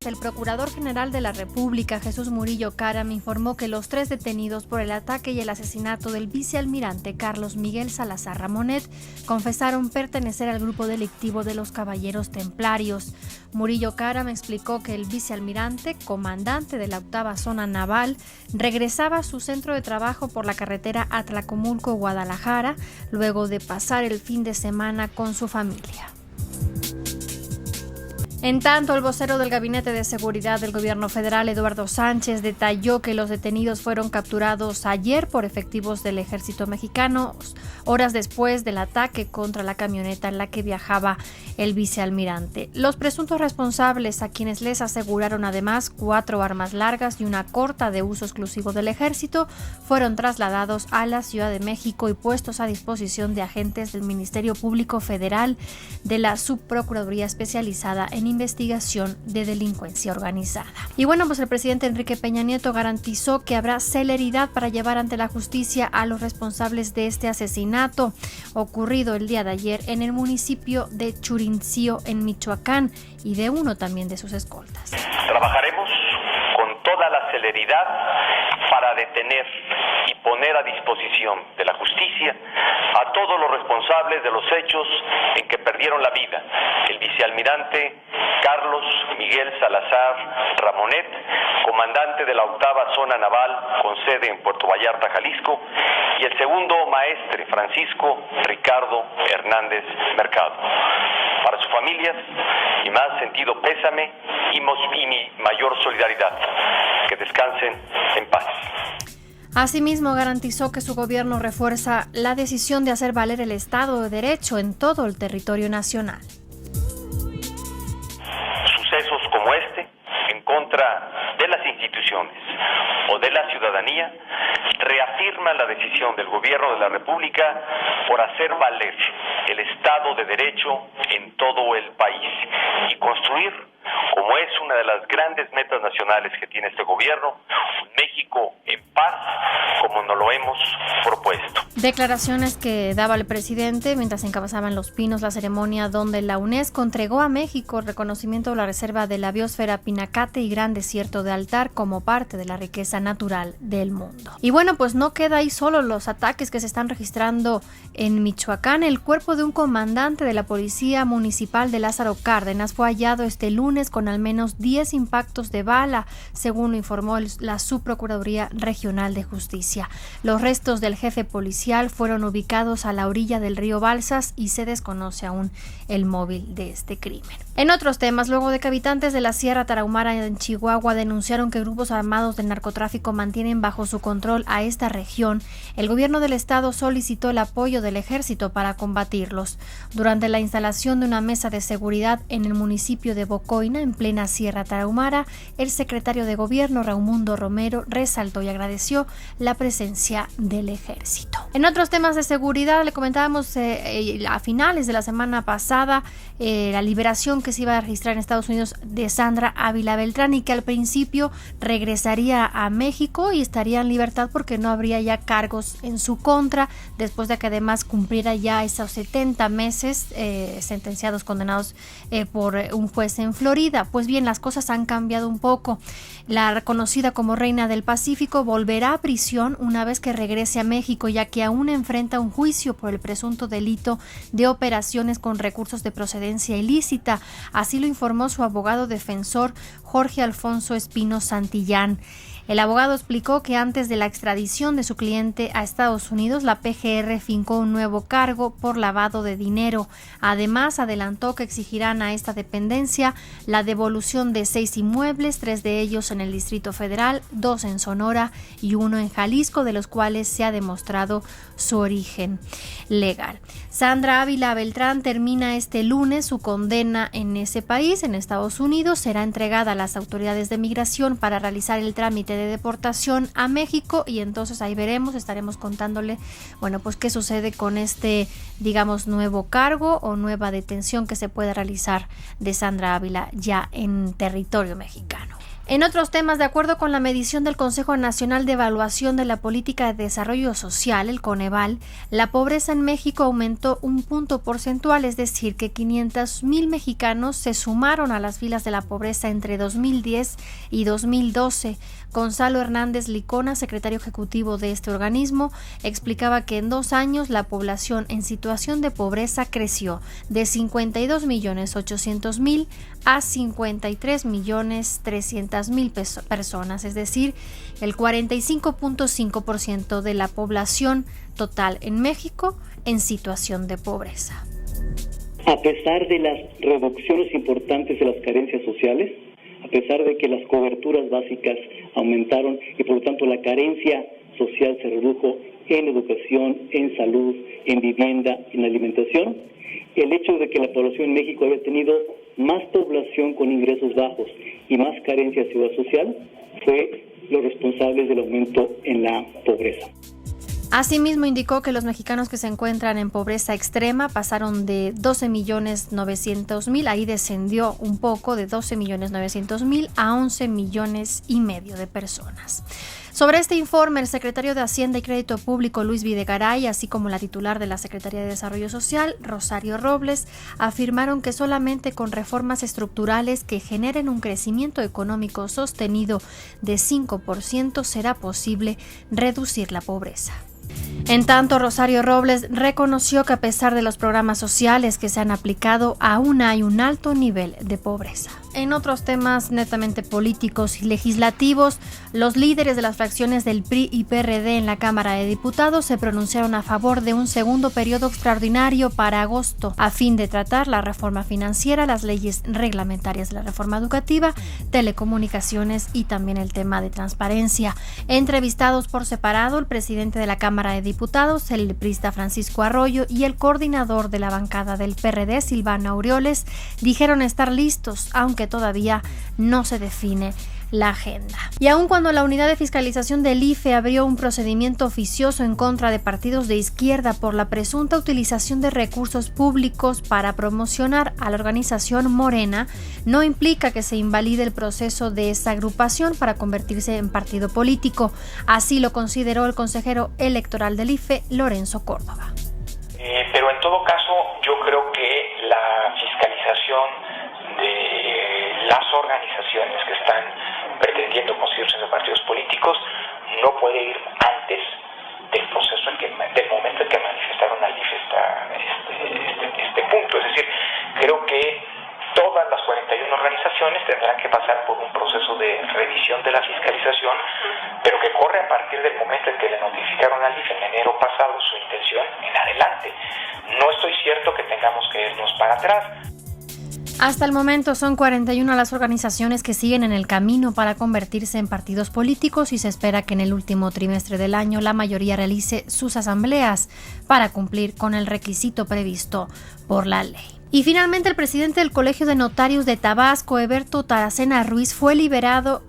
El Procurador General de la República, Jesús Murillo Caram, informó que los 3 detenidos por el ataque y el asesinato del vicealmirante Carlos Miguel Salazar Ramonet confesaron pertenecer al grupo delictivo de los Caballeros Templarios. Murillo Caram explicó que el vicealmirante, comandante de la 8ª Zona Naval, regresaba a su centro de trabajo por la carretera Atlacomulco-Guadalajara, luego de pasar el fin de semana con su familia. En tanto, el vocero del Gabinete de Seguridad del Gobierno Federal, Eduardo Sánchez, detalló que los detenidos fueron capturados ayer por efectivos del Ejército Mexicano, horas después del ataque contra la camioneta en la que viajaba el vicealmirante. Los presuntos responsables, a quienes les aseguraron además 4 armas largas y una corta de uso exclusivo del Ejército, fueron trasladados a la Ciudad de México y puestos a disposición de agentes del Ministerio Público Federal de la Subprocuraduría Especializada en Investigación de Delincuencia Organizada. Y bueno, pues el presidente Enrique Peña Nieto garantizó que habrá celeridad para llevar ante la justicia a los responsables de este asesinato ocurrido el día de ayer en el municipio de Churincio, en Michoacán, y de uno también de sus escoltas. Trabajaremos con toda la celeridad para detener y poner a disposición de la justicia a todos los responsables de los hechos en que perdieron la vida el vicealmirante Carlos Miguel Salazar Ramonet, comandante de la 8ª Zona Naval con sede en Puerto Vallarta, Jalisco, y el segundo maestre Francisco Ricardo Hernández Mercado. Para sus familias, mi más sentido pésame y mi mayor solidaridad. Que descansen en paz. Asimismo, garantizó que su gobierno refuerza la decisión de hacer valer el Estado de Derecho en todo el territorio nacional. Sucesos como este, en contra de las instituciones o de la ciudadanía, reafirman la decisión del gobierno de la República por hacer valer el Estado de Derecho en todo el país y construir, como es una de las grandes metas nacionales que tiene este gobierno, un México en paz, como nos lo hemos propuesto. Declaraciones que daba el presidente mientras encabezaba en Los Pinos la ceremonia donde la UNESCO entregó a México el reconocimiento de la reserva de la biosfera Pinacate y Gran Desierto de Altar como parte de la riqueza natural del mundo. Y bueno, pues no queda ahí solo los ataques que se están registrando en Michoacán. El cuerpo de un comandante de la Policía Municipal de Lázaro Cárdenas fue hallado este lunes con al menos 10 impactos de bala, según lo informó la Subprocuraduría Regional de Justicia. Los restos del jefe policial fueron ubicados a la orilla del río Balsas y se desconoce aún el móvil de este crimen. En otros temas, luego de que habitantes de la Sierra Tarahumara en Chihuahua denunciaron que grupos armados del narcotráfico mantienen bajo su control a esta región, el gobierno del estado solicitó el apoyo del ejército para combatirlos. Durante la instalación de una mesa de seguridad en el municipio de Bocoina, en plena Sierra Tarahumara, el secretario de Gobierno, Raimundo Romero, resaltó y agradeció la presencia del ejército. En otros temas de seguridad, le comentábamos a finales de la semana pasada la liberación que se iba a registrar en Estados Unidos de Sandra Ávila Beltrán y que al principio regresaría a México y estaría en libertad porque no habría ya cargos en su contra, después de que además cumpliera ya esos 70 meses sentenciados, condenados por un juez en Florida. Pues bien, las cosas han cambiado un poco. La reconocida como Reina del Pacífico volverá a prisión una vez que regrese a México, ya que aún enfrenta un juicio por el presunto delito de operaciones con recursos de procedencia ilícita. Así lo informó su abogado defensor Jorge Alfonso Espino Santillán. El abogado explicó que antes de la extradición de su cliente a Estados Unidos, la PGR fincó un nuevo cargo por lavado de dinero. Además, adelantó que exigirán a esta dependencia la devolución de 6 inmuebles, 3 de ellos en el Distrito Federal, 2 en Sonora y 1 en Jalisco, de los cuales se ha demostrado su origen legal. Sandra Ávila Beltrán termina este lunes su condena en ese país, en Estados Unidos. Será entregada a las autoridades de migración para realizar el trámite de deportación a México y entonces ahí veremos, estaremos contándole, bueno, pues qué sucede con este, digamos, nuevo cargo o nueva detención que se puede realizar de Sandra Ávila ya en territorio mexicano. En otros temas, de acuerdo con la medición del Consejo Nacional de Evaluación de la Política de Desarrollo Social, el Coneval, la pobreza en México aumentó 1 punto porcentual, es decir, que 500,000 mexicanos se sumaron a las filas de la pobreza entre 2010 y 2012. Gonzalo Hernández Licona, secretario ejecutivo de este organismo, explicaba que en 2 años la población en situación de pobreza creció de 52,800,000 a 53,300,000 personas, es decir, el 45.5% de la población total en México en situación de pobreza. A pesar de las reducciones importantes de las carencias sociales, a pesar de que las coberturas básicas aumentaron y por lo tanto la carencia social se redujo en educación, en salud, en vivienda, en alimentación, el hecho de que la población en México haya tenido más población con ingresos bajos y más carencia de seguridad social fue los responsables del aumento en la pobreza. Asimismo, indicó que los mexicanos que se encuentran en pobreza extrema pasaron de 12,900,000, ahí descendió un poco de 12,900,000 a 11,5 millones de personas. Sobre este informe, el secretario de Hacienda y Crédito Público, Luis Videgaray, así como la titular de la Secretaría de Desarrollo Social, Rosario Robles, afirmaron que solamente con reformas estructurales que generen un crecimiento económico sostenido de 5% será posible reducir la pobreza. En tanto, Rosario Robles reconoció que a pesar de los programas sociales que se han aplicado, aún hay un alto nivel de pobreza. En otros temas netamente políticos y legislativos, los líderes de las fracciones del PRI y PRD en la Cámara de Diputados se pronunciaron a favor de un segundo periodo extraordinario para agosto, a fin de tratar la reforma financiera, las leyes reglamentarias de la reforma educativa, telecomunicaciones y también el tema de transparencia. Entrevistados por separado, el presidente de la Cámara de Diputados, el priista Francisco Arroyo, y el coordinador de la bancada del PRD, Silvano Aureoles, dijeron estar listos, aunque todavía no se define la agenda. Y aun cuando la Unidad de Fiscalización del IFE abrió un procedimiento oficioso en contra de partidos de izquierda por la presunta utilización de recursos públicos para promocionar a la organización Morena, no implica que se invalide el proceso de esa agrupación para convertirse en partido político. Así lo consideró el consejero electoral del IFE, Lorenzo Córdoba. Pero en todo caso, yo creo que la fiscalización de las organizaciones que están pretendiendo constituirse en partidos políticos no puede ir antes del proceso del momento en que manifestaron al IFE este punto. Es decir, creo que todas las 41 organizaciones tendrán que pasar por un proceso de revisión de la fiscalización, pero que corre a partir del momento en que le notificaron al IFE en enero pasado su intención en adelante. No estoy cierto que tengamos que irnos para atrás. Hasta el momento son 41 las organizaciones que siguen en el camino para convertirse en partidos políticos y se espera que en el último trimestre del año la mayoría realice sus asambleas para cumplir con el requisito previsto por la ley. Y finalmente el presidente del Colegio de Notarios de Tabasco, Eberto Taracena Ruiz, fue liberado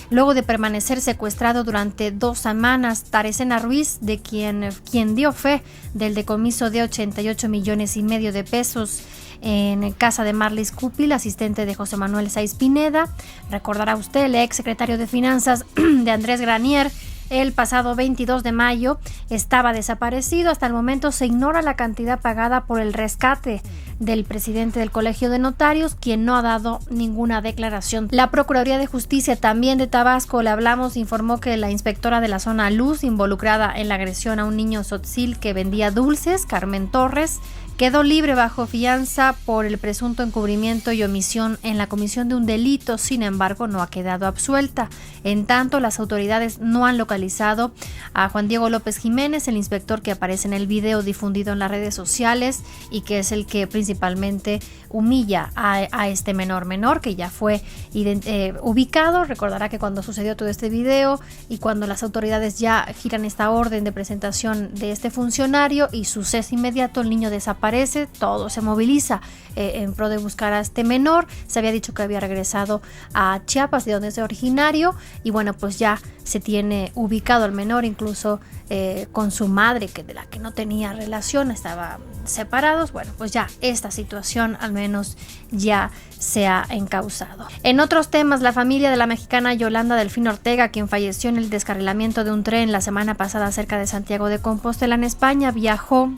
luego de permanecer secuestrado durante 2 semanas. Taracena Ruiz, de quien dio fe del decomiso de 88,5 millones de pesos en casa de Marlis Cupil, asistente de José Manuel Sáiz Pineda. Recordará usted, el ex secretario de Finanzas de Andrés Granier, el pasado 22 de mayo estaba desaparecido. Hasta el momento se ignora la cantidad pagada por el rescate del presidente del Colegio de Notarios, quien no ha dado ninguna declaración. La Procuraduría de Justicia también de Tabasco, le hablamos, informó que la inspectora de la zona Luz, involucrada en la agresión a un niño tzotzil que vendía dulces, Carmen Torres, quedó libre bajo fianza por el presunto encubrimiento y omisión en la comisión de un delito. Sin embargo, no ha quedado absuelta. En tanto, las autoridades no han localizado a Juan Diego López Jiménez, el inspector que aparece en el video difundido en las redes sociales y que es el que principalmente humilla a este menor que ya fue ubicado. Recordará que cuando sucedió todo este video y cuando las autoridades ya giran esta orden de presentación de este funcionario y su cese inmediato, el niño desaparece, todo se moviliza en pro de buscar a este menor. Se había dicho que había regresado a Chiapas, de donde es originario, y bueno, pues ya se tiene ubicado al menor, incluso con su madre, de la que no tenía relación, estaban separados. Bueno, pues ya esta situación al menos ya se ha encauzado. En otros temas, la familia de la mexicana Yolanda Delfín Ortega, quien falleció en el descarrilamiento de un tren la semana pasada cerca de Santiago de Compostela, en España, viajó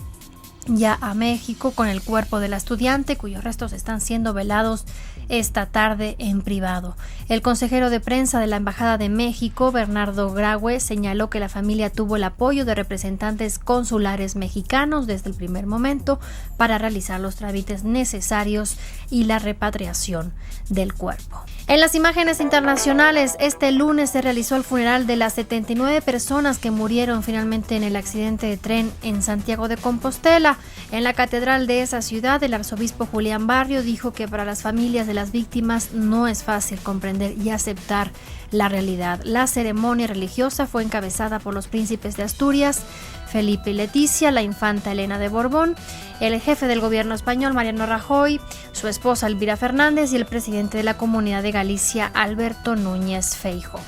ya a México con el cuerpo de la estudiante, cuyos restos están siendo velados esta tarde en privado. El consejero de prensa de la Embajada de México, Bernardo Graue, señaló que la familia tuvo el apoyo de representantes consulares mexicanos desde el primer momento para realizar los trámites necesarios y la repatriación del cuerpo. En las imágenes internacionales, este lunes se realizó el funeral de las 79 personas que murieron finalmente en el accidente de tren en Santiago de Compostela. En la catedral de esa ciudad, el arzobispo Julián Barrio dijo que para las familias de las víctimas no es fácil comprender y aceptar la realidad. La ceremonia religiosa fue encabezada por los príncipes de Asturias, Felipe y Leticia, la infanta Elena de Borbón, el jefe del gobierno español, Mariano Rajoy, su esposa Elvira Fernández y el presidente de la Comunidad de Galicia, Alberto Núñez Feijóo.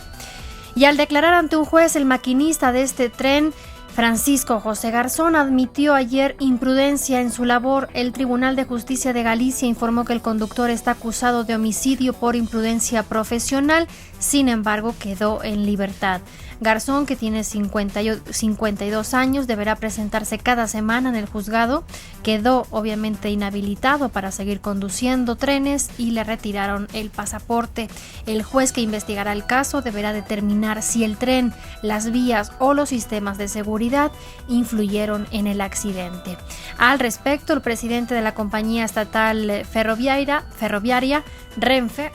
Y al declarar ante un juez, el maquinista de este tren, Francisco José Garzón, admitió ayer imprudencia en su labor. El Tribunal de Justicia de Galicia informó que el conductor está acusado de homicidio por imprudencia profesional, sin embargo quedó en libertad. Garzón, que tiene 52 años, deberá presentarse cada semana en el juzgado. Quedó obviamente inhabilitado para seguir conduciendo trenes y le retiraron el pasaporte. El juez que investigará el caso deberá determinar si el tren, las vías o los sistemas de seguridad influyeron en el accidente. Al respecto, el presidente de la compañía estatal ferroviaria Renfe,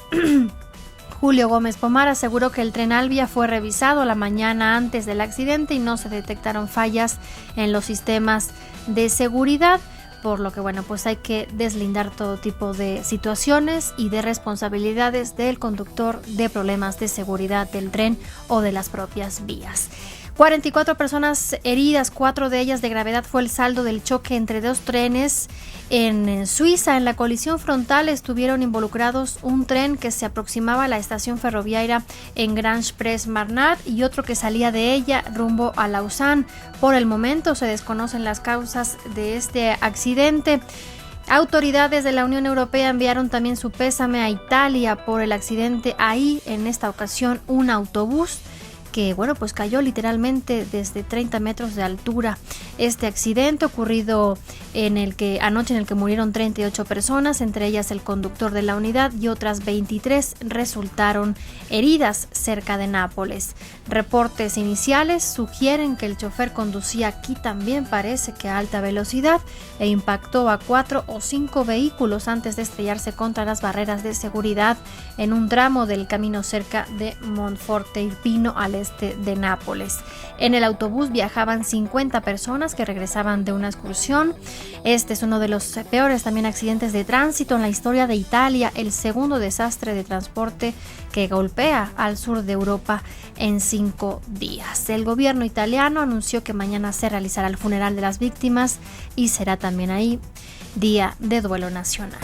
Julio Gómez Pomar, aseguró que el tren Alvia fue revisado la mañana antes del accidente y no se detectaron fallas en los sistemas de seguridad, por lo que pues hay que deslindar todo tipo de situaciones y de responsabilidades del conductor de problemas de seguridad del tren o de las propias vías. 44 personas heridas, 4 de ellas de gravedad, fue el saldo del choque entre dos trenes en Suiza. En la colisión frontal estuvieron involucrados un tren que se aproximaba a la estación ferroviaria en Grand-Prix-Marnat y otro que salía de ella rumbo a Lausanne. Por el momento se desconocen las causas de este accidente. Autoridades de la Unión Europea enviaron también su pésame a Italia por el accidente. Ahí, en esta ocasión, un autobús que cayó literalmente desde 30 metros de altura. Este accidente ocurrido anoche en el que murieron 38 personas, entre ellas el conductor de la unidad, y otras 23 resultaron heridas cerca de Nápoles. Reportes iniciales sugieren que el chofer conducía aquí también, parece que a alta velocidad, e impactó a 4 o 5 vehículos antes de estrellarse contra las barreras de seguridad en un tramo del camino cerca de Monforte Irpino, al este de Nápoles. En el autobús viajaban 50 personas que regresaban de una excursión. Este es uno de los peores también accidentes de tránsito en la historia de Italia, el segundo desastre de transporte que golpea al sur de Europa en 5 días. El gobierno italiano anunció que mañana se realizará el funeral de las víctimas y será también ahí día de duelo nacional.